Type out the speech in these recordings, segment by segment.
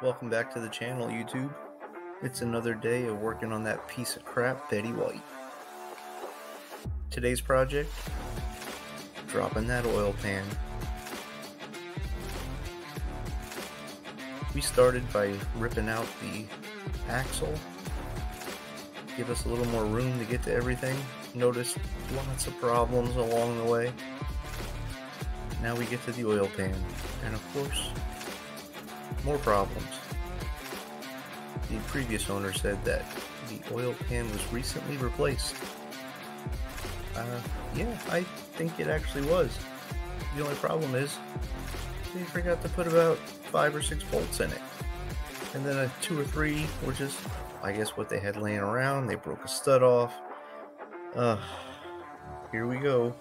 Welcome back to the channel, YouTube. It's another day of working on that piece of crap, Betty White. Today's project, dropping that oil pan. We started by ripping out the axle, give us a little more room to get to everything. Noticed lots of problems along the way. Now we get to the oil pan, and of course, more problems. The previous owner said that the oil pan was recently replaced. Yeah, I think it actually was. The only problem is they forgot to put about 5 or 6 bolts in it. And then 2 or 3 were just, I guess, what they had laying around. They broke a stud off. Here we go.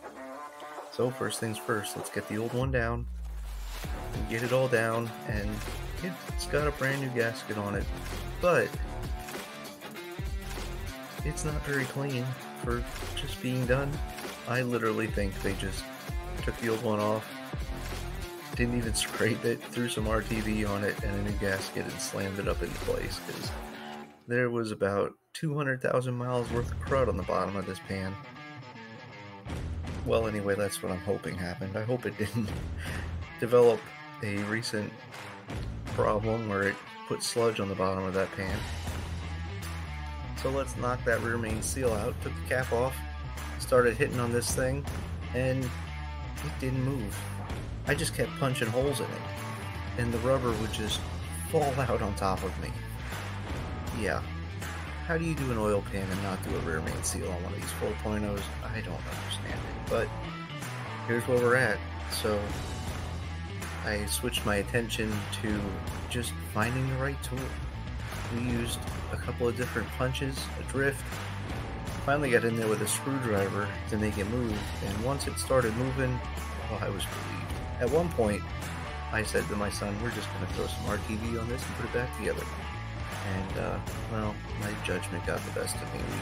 So first things first, let's get the old one down and get it all down, and it's got a brand new gasket on it, but it's not very clean for just being done. I literally think they just took the old one off, didn't even scrape it, threw some RTV on it and a new gasket and slammed it up into place, because there was about 200,000 miles worth of crud on the bottom of this pan. Well, anyway, that's what I'm hoping happened. I hope it didn't develop a recent problem where it put sludge on the bottom of that pan. So let's knock that rear main seal out. Took the cap off, started hitting on this thing, and it didn't move. I just kept punching holes in it, and the rubber would just fall out on top of me. Yeah. How do you do an oil pan and not do a rear main seal on one of these 4.0s? I don't understand it, but here's where we're at. So I switched my attention to just finding the right tool. We used a couple of different punches, a drift, finally got in there with a screwdriver to make it move, and once it started moving, oh, I was relieved. At one point, I said to my son, we're just going to throw some RTV on this and put it back together. And, well, my judgment got the best of me. We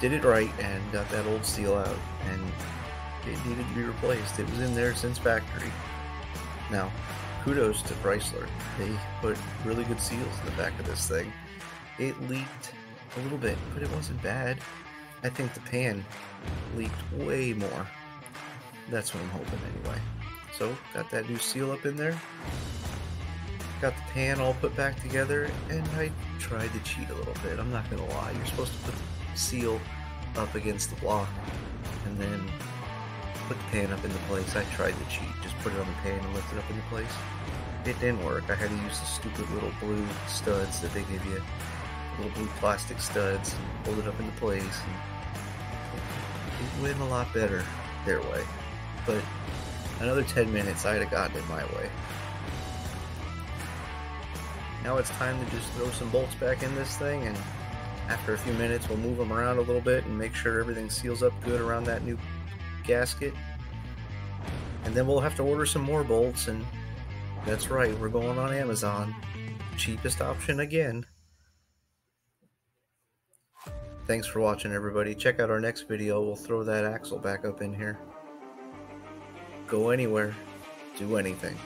did it right and got that old seal out, and it needed to be replaced. It was in there since factory. Now, kudos to Chrysler. They put really good seals in the back of this thing. It leaked a little bit, but it wasn't bad. I think the pan leaked way more. That's what I'm hoping anyway. So, got that new seal up in there. Got the pan all put back together, and I tried to cheat a little bit. I'm not going to lie. You're supposed to put the seal up against the block and then put the pan up into place. I tried to cheat. Just put it on the pan and lift it up into place. It didn't work. I had to use the stupid little blue studs that they give you. Little blue plastic studs, and hold it up into place. And it went a lot better their way. But another 10 minutes, I'd have gotten it my way. Now it's time to just throw some bolts back in this thing, and after a few minutes we'll move them around a little bit and make sure everything seals up good around that new gasket. And then we'll have to order some more bolts, and that's right, we're going on Amazon. Cheapest option again. Thanks for watching, everybody. Check out our next video. We'll throw that axle back up in here. Go anywhere. Do anything.